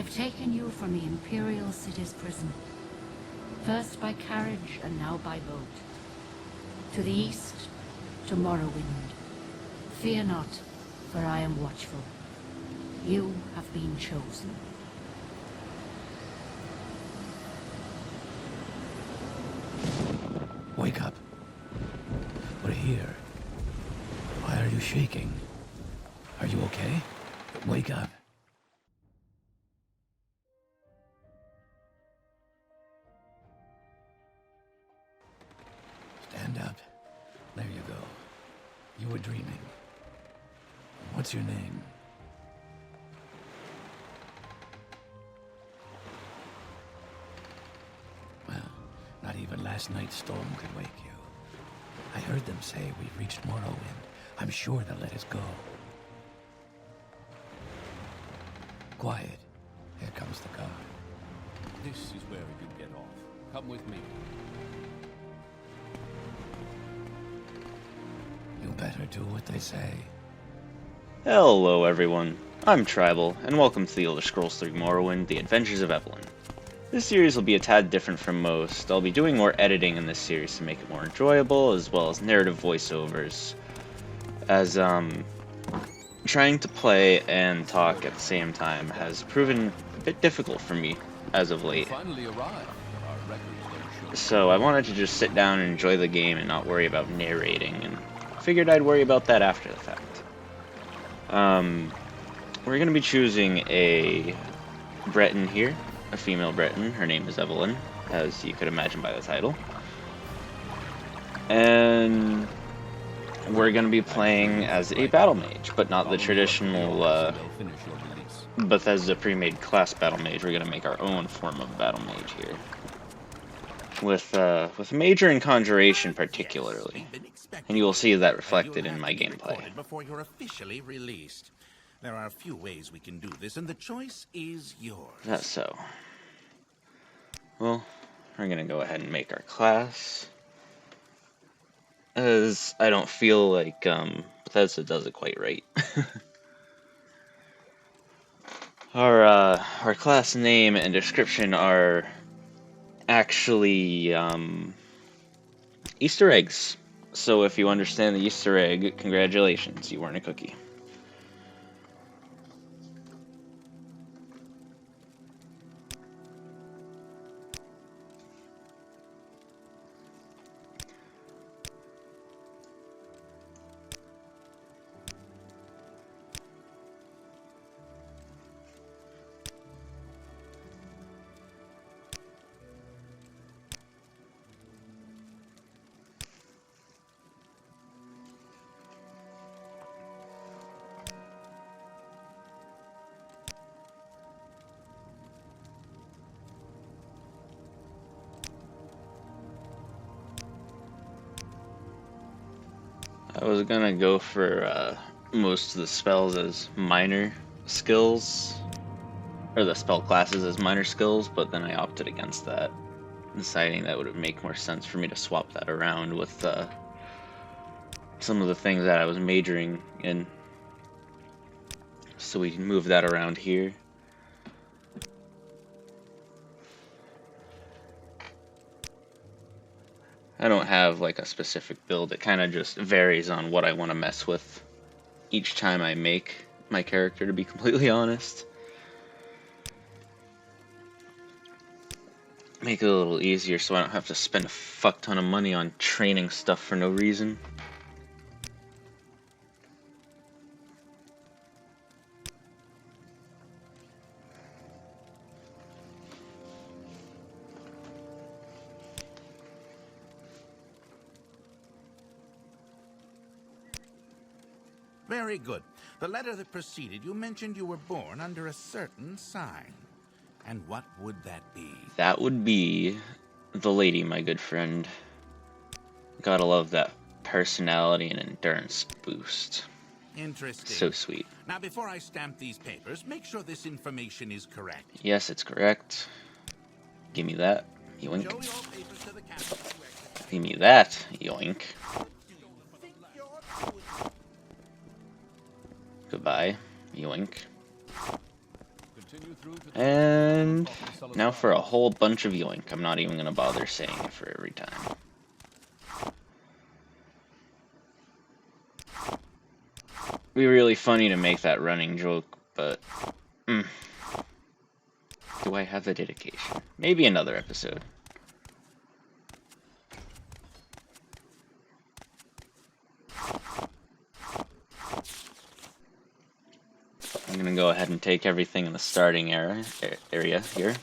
have taken you from the Imperial City's prison, first by carriage and now by boat. To the east, to Morrowind. Fear not, for I am watchful. You have been chosen. Wake up. We're here. Why are you shaking? Are you okay? Wake up. Stand up. There you go. You were dreaming. What's your name? Well, not even last night's storm could wake you. I heard them say we've reached Morrowind. I'm sure they'll let us go. Quiet. Here comes the car. This is where you get off. Come with me. You better do what they say. Hello everyone, I'm Tribal, and welcome to the Elder Scrolls III Morrowind, The Adventures of Evelynn. This series will be a tad different from most. I'll be doing more editing in this series to make it more enjoyable, as well as narrative voiceovers, as trying to play and talk at the same time has proven a bit difficult for me as of late. So I wanted to just sit down and enjoy the game and not worry about narrating, and figured I'd worry about that after the fact. We're going to be choosing a Breton here, a female Breton. Her name is Evelynn, as you could imagine by the title. And we're going to be playing as a battle mage, but not the traditional Bethesda pre-made class battle mage. We're going to make our own form of battle mage here, with major and conjuration particularly, and you will see that reflected in my gameplay. Before you're officially released. There are a few ways we can do this, and the choice is yours. That's so. Well, we're gonna go ahead and make our class, as I don't feel like Bethesda does it quite right. Our class name and description are actually Easter eggs. So if you understand the Easter egg, congratulations, you weren't a cookie. I was gonna go for most of the spells as minor skills, or the spell classes as minor skills, but then I opted against that, deciding that would make more sense for me to swap that around with some of the things that I was majoring in. So we can move that around here. I don't have like a specific build, it kind of just varies on what I want to mess with each time I make my character, to be completely honest. Make it a little easier so I don't have to spend a fuck ton of money on training stuff for no reason. Very good. The letter that preceded you mentioned you were born under a certain sign. And what would that be? That would be the lady, my good friend. Gotta love that personality and endurance boost. Interesting. So sweet. Now, before I stamp these papers, make sure this information is correct. Yes, it's correct. Give me that. Yoink. Show your papers to the captain. Give me that. Yoink. Goodbye. Yoink. continue through to And now for a whole bunch of yoink. I'm not even going to bother saying it for every time. It'd be really funny to make that running joke, but do I have the dedication? Maybe another episode. I'm gonna go ahead and take everything in the starting area here.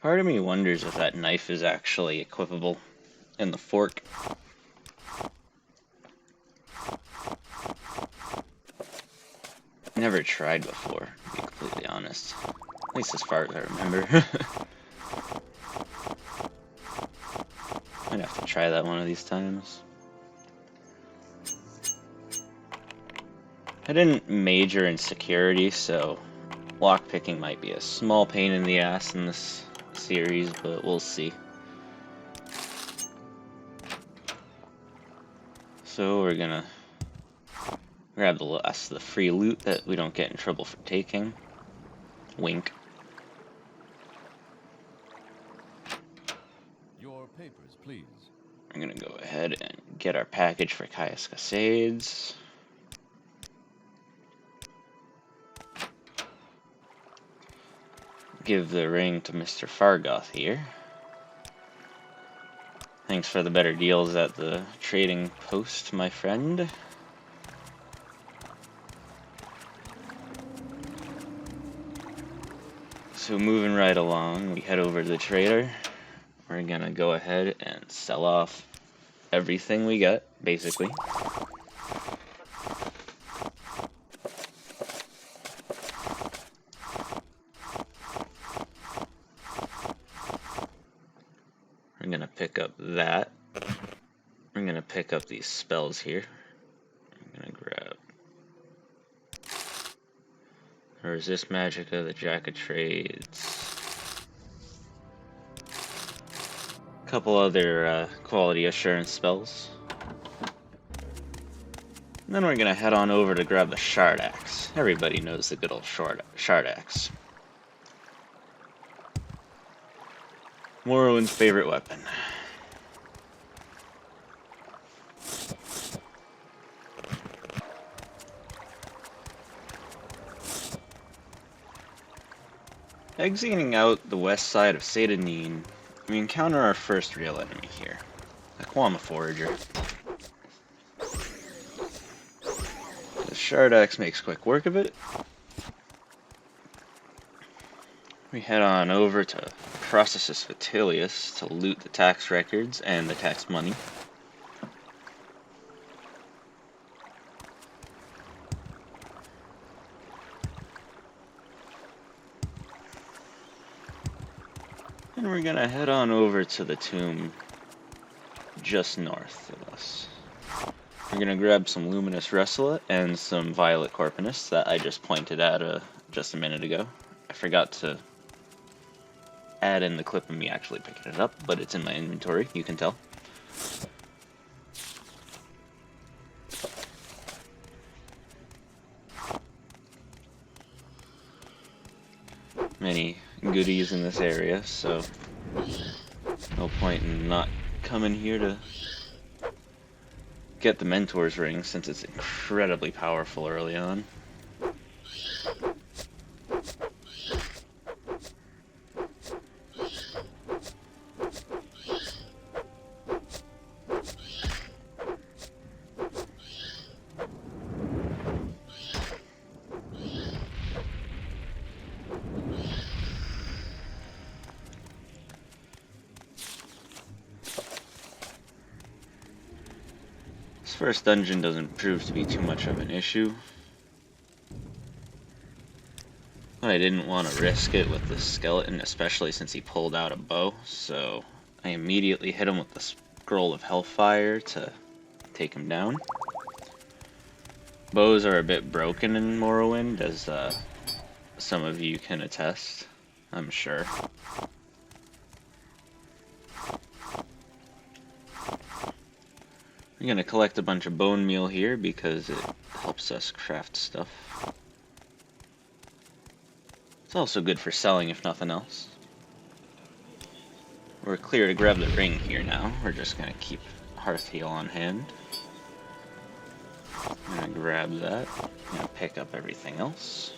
Part of me wonders if that knife is actually equipable in the fork. Never tried before, to be completely honest. At least as far as I remember. I'd have to try that one of these times. I didn't major in security, so lockpicking might be a small pain in the ass in this series, but we'll see. So we're gonna grab the last of the free loot that we don't get in trouble for taking. Wink. your papers, please. I'm gonna go ahead and get our package for Caius Cascades. Give the ring to Mr. Fargoth here. Thanks for the better deals at the trading post, my friend. So moving right along, we head over to the trader. We're gonna go ahead and sell off everything we got, basically. We're gonna pick up that. We're gonna pick up these spells here. I'm gonna grab Resist Magicka, the Jack of Trades. A couple other quality assurance spells. And then we're gonna head on over to grab the Shard Axe. Everybody knows the good old Shard Axe. Morrowind's favorite weapon. Exiting out the west side of Seyda-Neen, we encounter our first real enemy here, the Quama Forager. The Shard Axe makes quick work of it. We head on over to Processus Vitellius to loot the tax records and the tax money. And we're gonna head on over to the tomb just north of us. We're gonna grab some Luminous Wrestlet and some Violet Corpinus that I just pointed at just a minute ago. I forgot to add in the clip of me actually picking it up, but it's in my inventory, you can tell. Many goodies in this area, so no point in not coming here to get the Mentor's Ring since it's incredibly powerful early on. This first dungeon doesn't prove to be too much of an issue. But I didn't want to risk it with the skeleton, especially since he pulled out a bow, so I immediately hit him with the Scroll of Hellfire to take him down. Bows are a bit broken in Morrowind, as some of you can attest, I'm sure. We're gonna collect a bunch of bone meal here because it helps us craft stuff. It's also good for selling if nothing else. We're clear to grab the ring here now. We're just gonna keep Hearth Heal on hand. I'm gonna grab that. I'm gonna pick up everything else.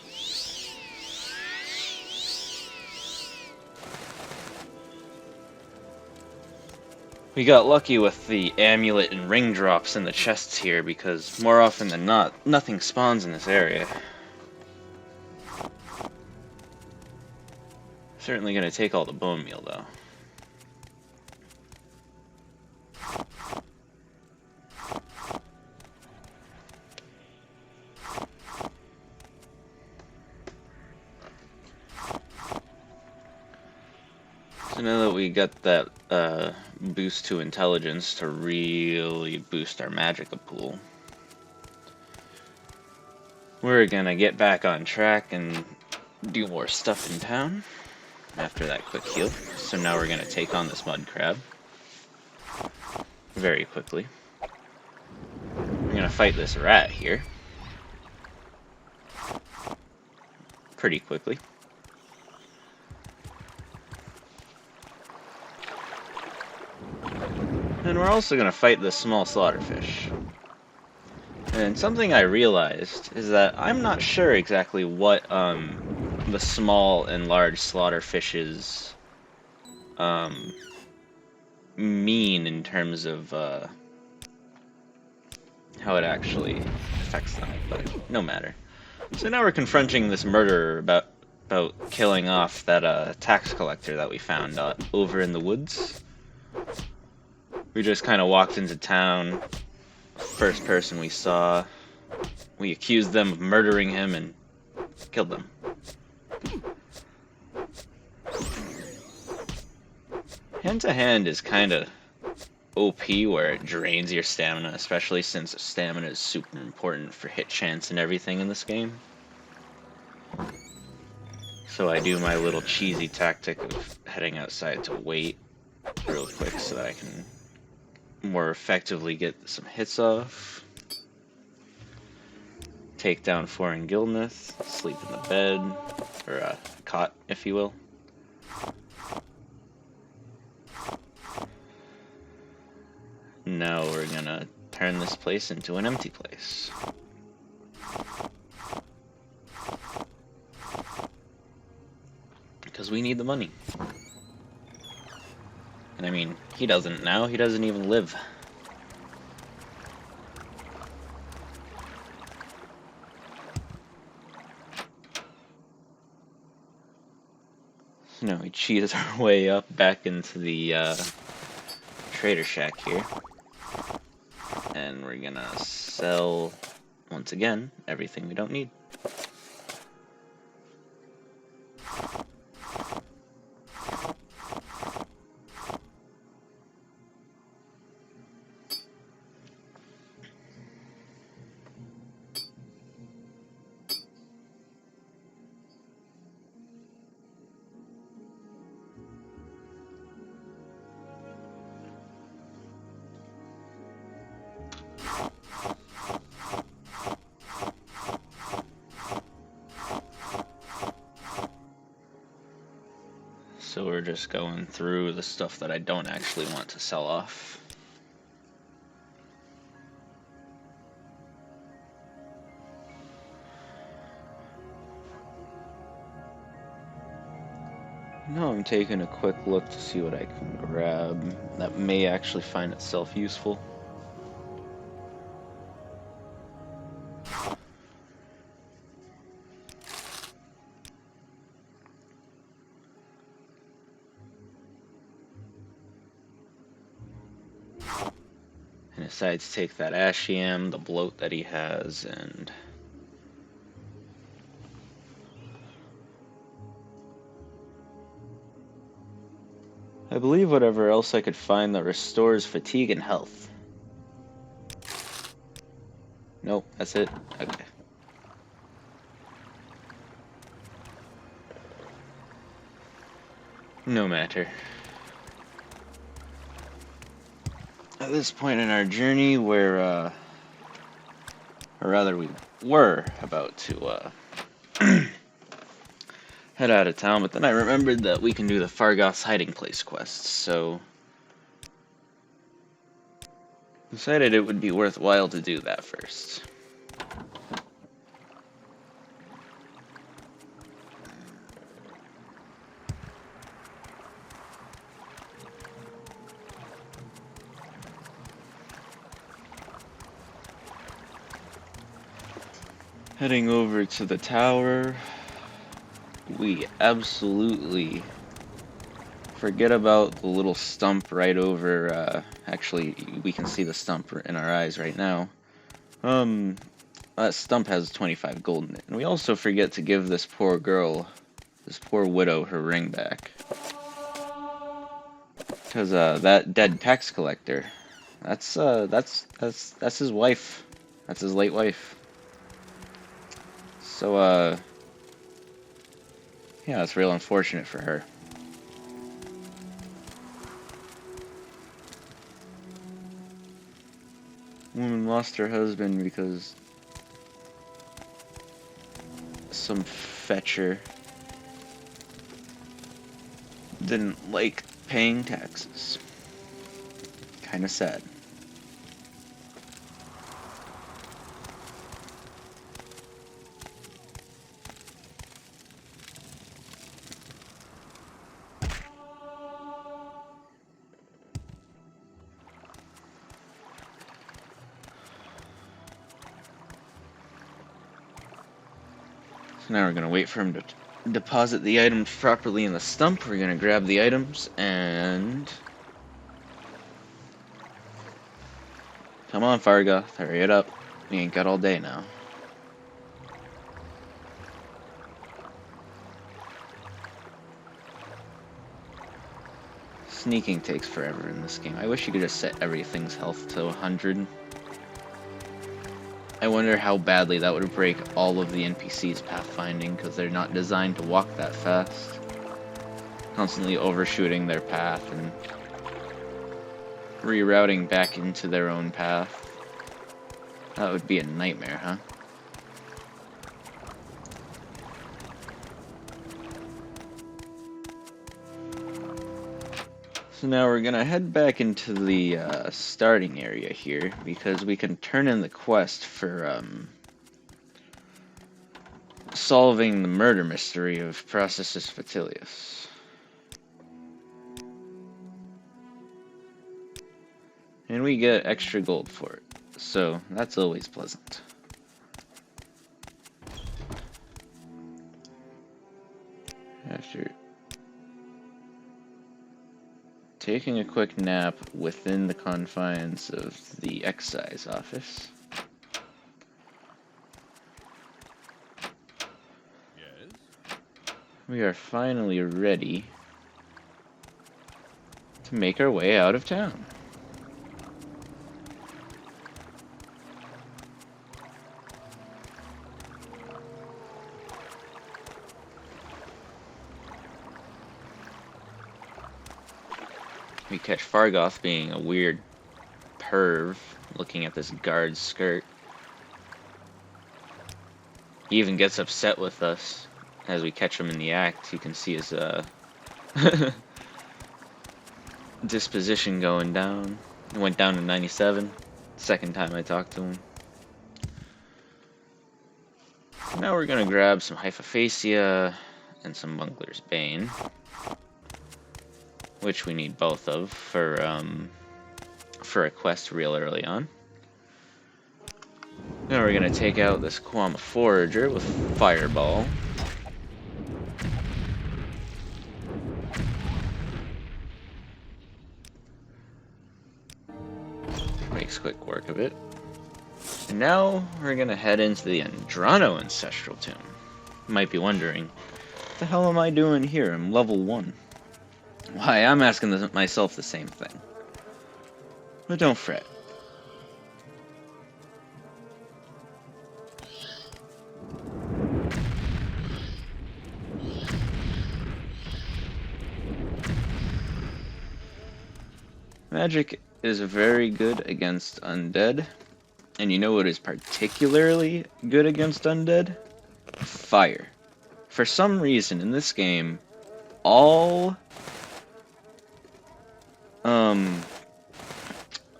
We got lucky with the amulet and ring drops in the chests here because more often than not, nothing spawns in this area. Certainly gonna take all the bone meal though. So now that we got that boost to intelligence to really boost our magicka pool, we're gonna get back on track and do more stuff in town after that quick heal. So now we're gonna take on this mud crab very quickly. We're gonna fight this rat here pretty quickly. And we're also going to fight this small slaughterfish. And something I realized is that I'm not sure exactly what the small and large slaughterfishes mean in terms of how it actually affects them, but no matter. So now we're confronting this murderer about killing off that tax collector that we found over in the woods. We just kind of walked into town, first person we saw. We accused them of murdering him and killed them. Hand-to-hand is kind of OP where it drains your stamina, especially since stamina is super important for hit chance and everything in this game. So I do my little cheesy tactic of heading outside to wait real quick so that I can more effectively get some hits off. Take down foreign Gilneth, sleep in the bed, or a cot, if you will. Now we're gonna turn this place into an empty place. Because we need the money. And I mean, he doesn't now, he doesn't even live. So now we cheese our way up back into the trader shack here. And we're gonna sell, once again, everything we don't need. So we're just going through the stuff that I don't actually want to sell off. Now I'm taking a quick look to see what I can grab that may actually find itself useful. And decide to take that Ashiam, the bloat that he has, and I believe whatever else I could find that restores fatigue and health. Nope, that's it? Okay. No matter. at this point in our journey, or rather we were about to head out of town, but then I remembered that we can do the Fargoth's hiding place quests, so decided it would be worthwhile to do that first. Heading over to the tower, we absolutely forget about the little stump right over, actually, we can see the stump in our eyes right now. That stump has 25 gold in it. And we also forget to give this poor girl, this poor widow, her ring back. Because, that dead tax collector, that's his wife. That's his late wife. So, yeah, it's real unfortunate for her. Woman lost her husband because some fetcher didn't like paying taxes. Kinda sad. So now we're going to wait for him to deposit the items properly in the stump. We're going to grab the items and... Come on, Fargoth, hurry it up. We ain't got all day now. Sneaking takes forever in this game. I wish you could just set everything's health to 100. I wonder how badly that would break all of the NPCs pathfinding, because they're not designed to walk that fast. Constantly overshooting their path and rerouting back into their own path. That would be a nightmare, huh? So now we're gonna head back into the starting area here, because we can turn in the quest for solving the murder mystery of Processus Fatilius. And we get extra gold for it, so that's always pleasant. After taking a quick nap within the confines of the excise office, Yes? we are finally ready to make our way out of town. We catch Fargoth being a weird perv, looking at this guard's skirt. He even gets upset with us as we catch him in the act. You can see his disposition going down. It went down to 97. Second time I talked to him. Now we're gonna grab some Hypophasia and some Bungler's Bane, which we need both of for a quest real early on. Now we're gonna take out this Quama Forager with Fireball. Makes quick work of it. And now we're gonna head into the Andrano Ancestral Tomb. You might be wondering, what the hell am I doing here? I'm level 1. Why, I'm asking myself the same thing. But don't fret. Magic is very good against undead. And you know what is particularly good against undead? Fire. For some reason in this game, all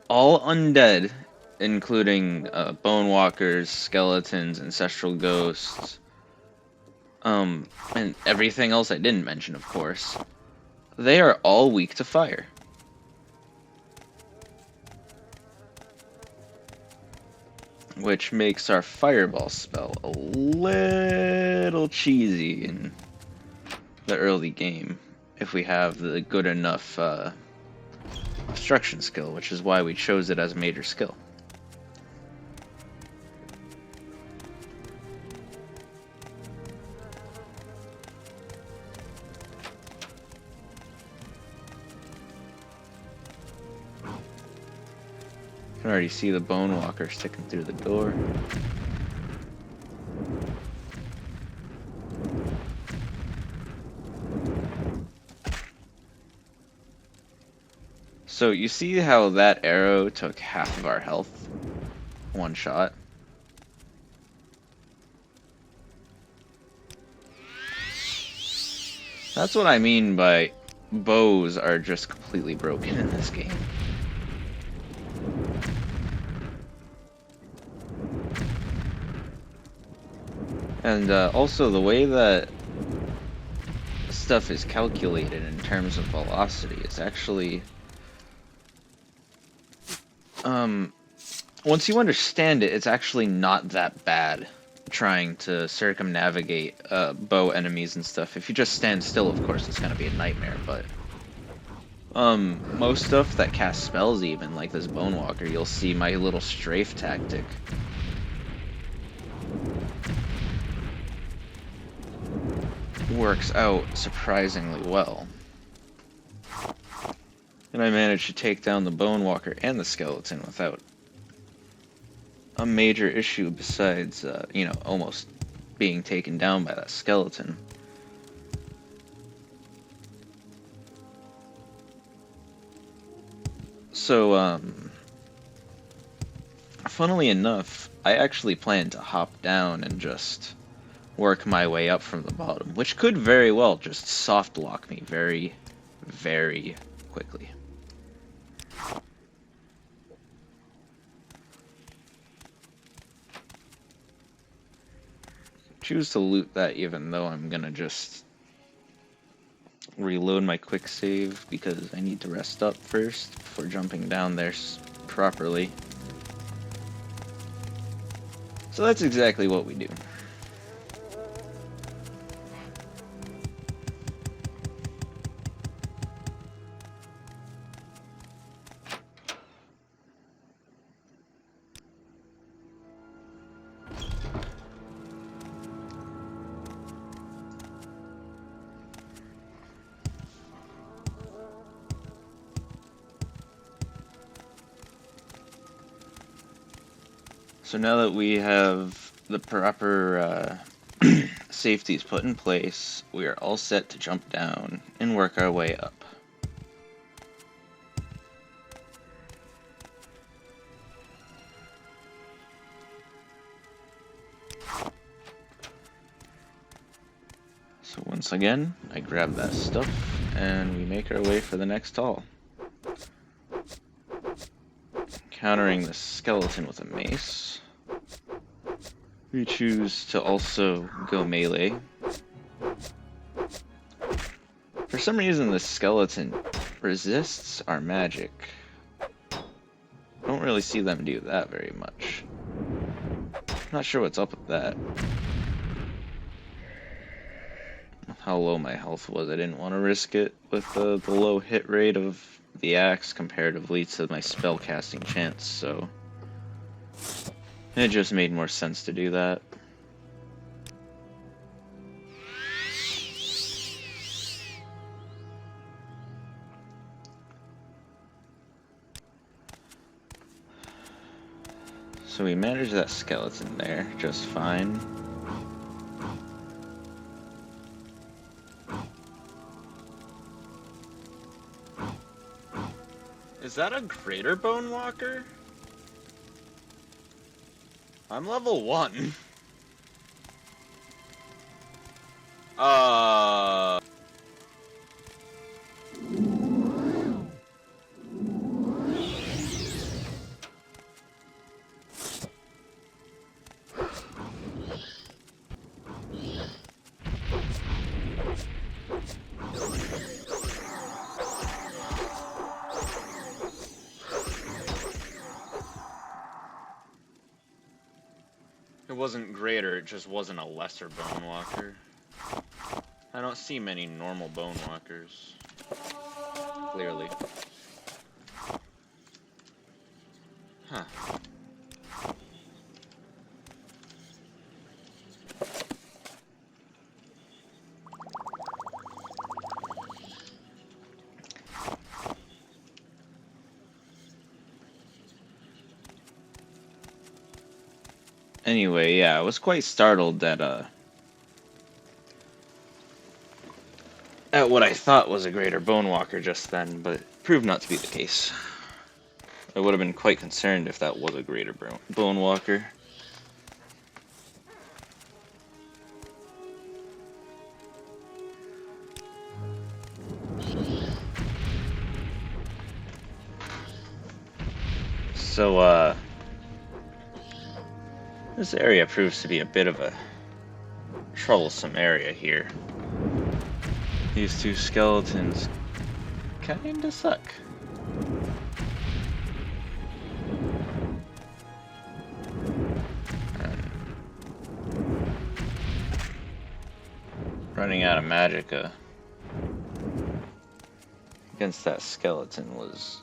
undead, including bone walkers, skeletons, ancestral ghosts, and everything else I didn't mention, of course, they are all weak to fire. Which makes our fireball spell a little cheesy in the early game if we have the good enough obstruction skill, which is why we chose it as a major skill. You can already see the bone walker sticking through the door. So you see how that arrow took half of our health? One shot. That's what I mean by bows are just completely broken in this game. And also the way that stuff is calculated in terms of velocity is actually... once you understand it, it's actually not that bad trying to circumnavigate bow enemies and stuff. If you just stand still, of course, it's gonna be a nightmare, but most stuff that casts spells, even like this bone walker, you'll see my little strafe tactic. Works out surprisingly well. And I managed to take down the bone walker and the skeleton without a major issue besides, you know, almost being taken down by that skeleton. So, funnily enough, I actually plan to hop down and just work my way up from the bottom, which could very well just soft lock me very, very quickly. Choose to loot that even though I'm gonna just reload my quick save because I need to rest up first before jumping down there properly. So that's exactly what we do. So now that we have the proper safeties put in place, we are all set to jump down and work our way up. So once again, I grab that stuff and we make our way for the next hall. Countering the skeleton with a mace. We choose to also go melee. For some reason, the skeleton resists our magic. I don't really see them do that very much. Not sure what's up with that. How low my health was, I didn't want to risk it with the low hit rate of the axe comparatively to my spellcasting chance, so it just made more sense to do that. So we managed that skeleton there just fine. Is that a greater bone walker? I'm level 1. It wasn't greater, it just wasn't a lesser bone walker. I don't see many normal bone walkers. Clearly. Huh. Anyway, yeah, I was quite startled at what I thought was a greater bone walker just then, but it proved not to be the case. I would have been quite concerned if that was a greater bone walker. So, this area proves to be a bit of a troublesome area here. These two skeletons kinda suck. Running out of magicka against that skeleton was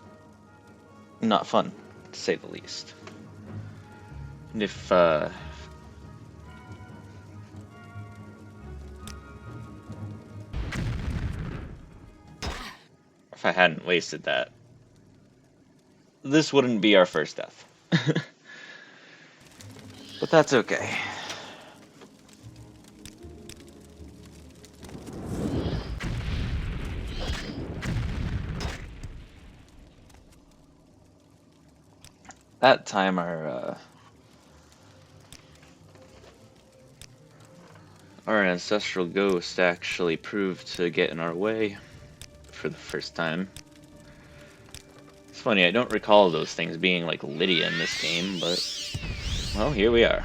not fun, to say the least. And if I hadn't wasted that, this wouldn't be our first death. But that's okay. That time our ancestral ghost actually proved to get in our way for the first time. It's funny, I don't recall those things being like Lydia in this game, but well, here we are.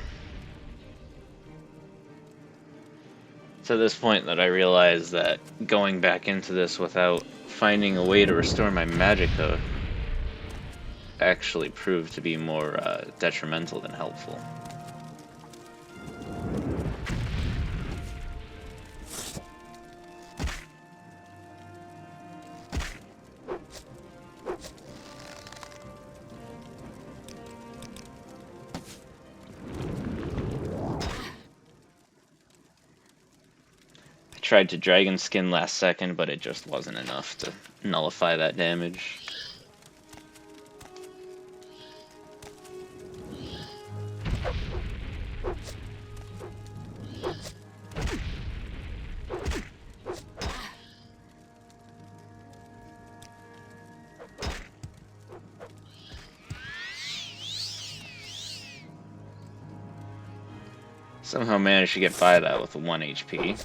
It's at this point that I realized that going back into this without finding a way to restore my magicka actually proved to be more detrimental than helpful. I tried to dragon skin last second, but it just wasn't enough to nullify that damage. Somehow managed to get by that with a 1 HP.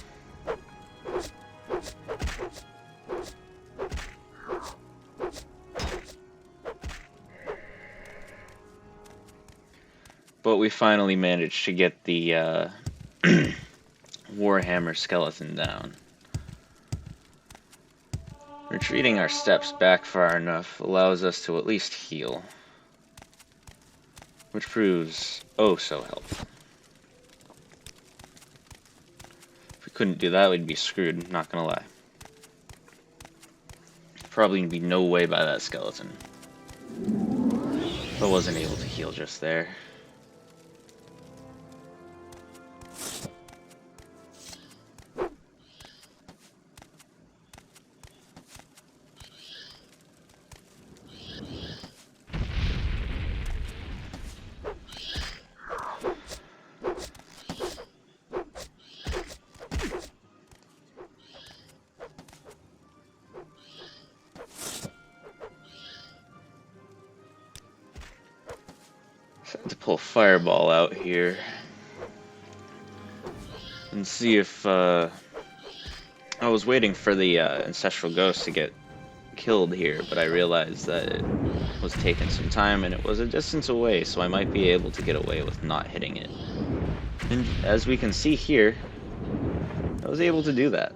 But we finally managed to get the Warhammer skeleton down. Retreating our steps back far enough allows us to at least heal, which proves oh so helpful. If we couldn't do that, we'd be screwed, not gonna lie. Probably gonna be no way by that skeleton. But wasn't able to heal just there. to pull Fireball out here and see if I was waiting for the Ancestral Ghost to get killed here, but I realized that it was taking some time and it was a distance away, so I might be able to get away with not hitting it. And as we can see here, I was able to do that.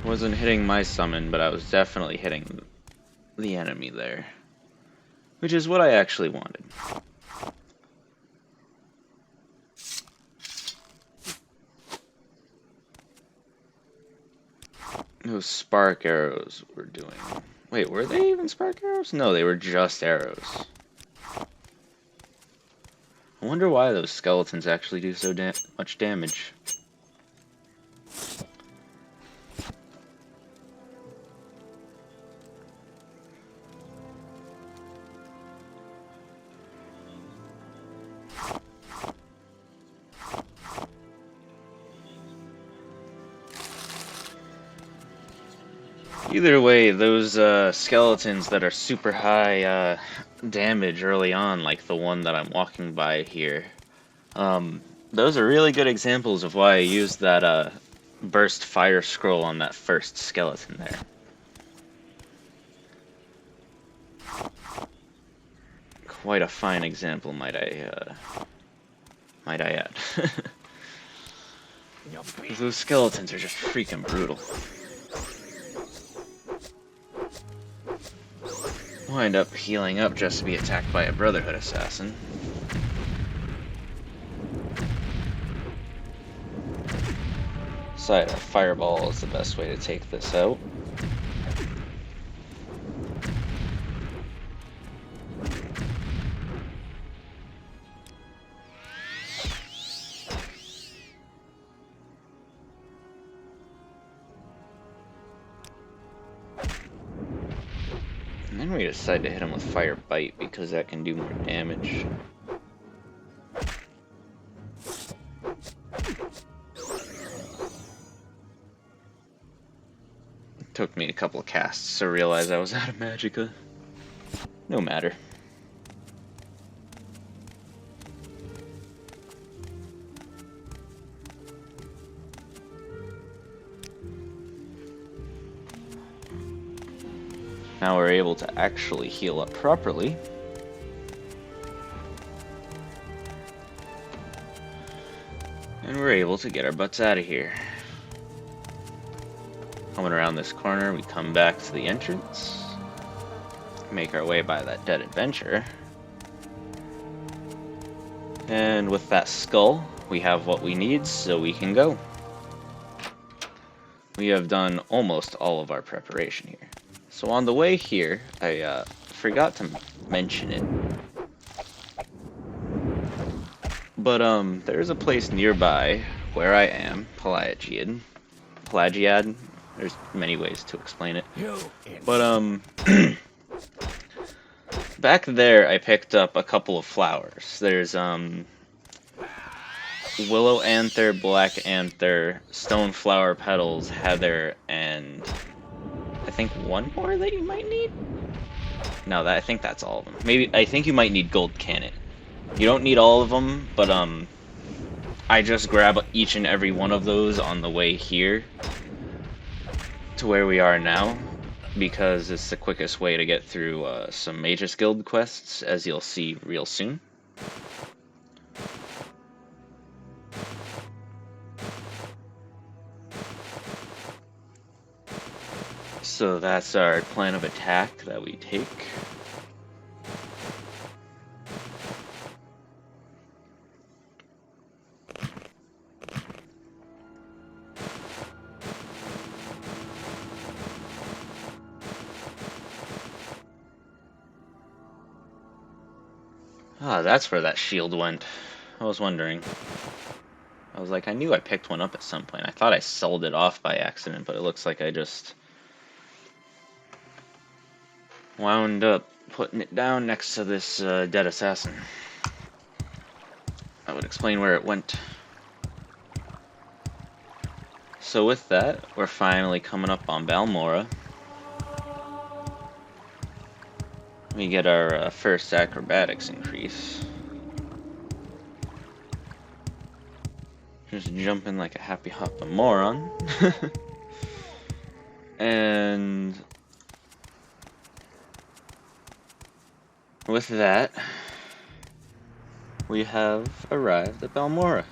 Wasn't hitting my summon, but I was definitely hitting the enemy there, which is what I actually wanted. Those spark arrows were doing... Wait, were they even spark arrows? No, they were just arrows. I wonder why those skeletons actually do so much damage. Either way, those skeletons that are super high damage early on, like the one that I'm walking by here, those are really good examples of why I used that burst fire scroll on that first skeleton there. Quite a fine example, might I add. Those skeletons are just freaking brutal. Wind up healing up just to be attacked by a Brotherhood assassin. Decided a fireball is the best way to take this out. And then we decide to hit him with Fire Bite because that can do more damage. It took me a couple of casts to realize I was out of magicka. No matter. Now we're able to actually heal up properly. And we're able to get our butts out of here. Coming around this corner, we come back to the entrance. Make our way by that dead adventurer. And with that skull, we have what we need so we can go. We have done almost all of our preparation here. So on the way here, I forgot to mention it, but there's a place nearby where I am, Pelagiad. There's many ways to explain it, but back there I picked up a couple of flowers. There's willow anther, black anther, stoneflower petals, heather, and I think one more that you might need? No, I think that's all of them. Maybe, I think you might need gold cannon. You don't need all of them, but I just grab each and every one of those on the way here to where we are now, because it's the quickest way to get through some Magus Guild quests, as you'll see real soon. So that's our plan of attack that we take. Ah, that's where that shield went. I was wondering. I was like, I knew I picked one up at some point. I thought I sold it off by accident, but it looks like I just wound up putting it down next to this dead assassin. I would explain where it went. So with that, we're finally coming up on Balmora. we get our first acrobatics increase. Just jumping like a happy hoppin' moron. And with that, we have arrived at Balmora.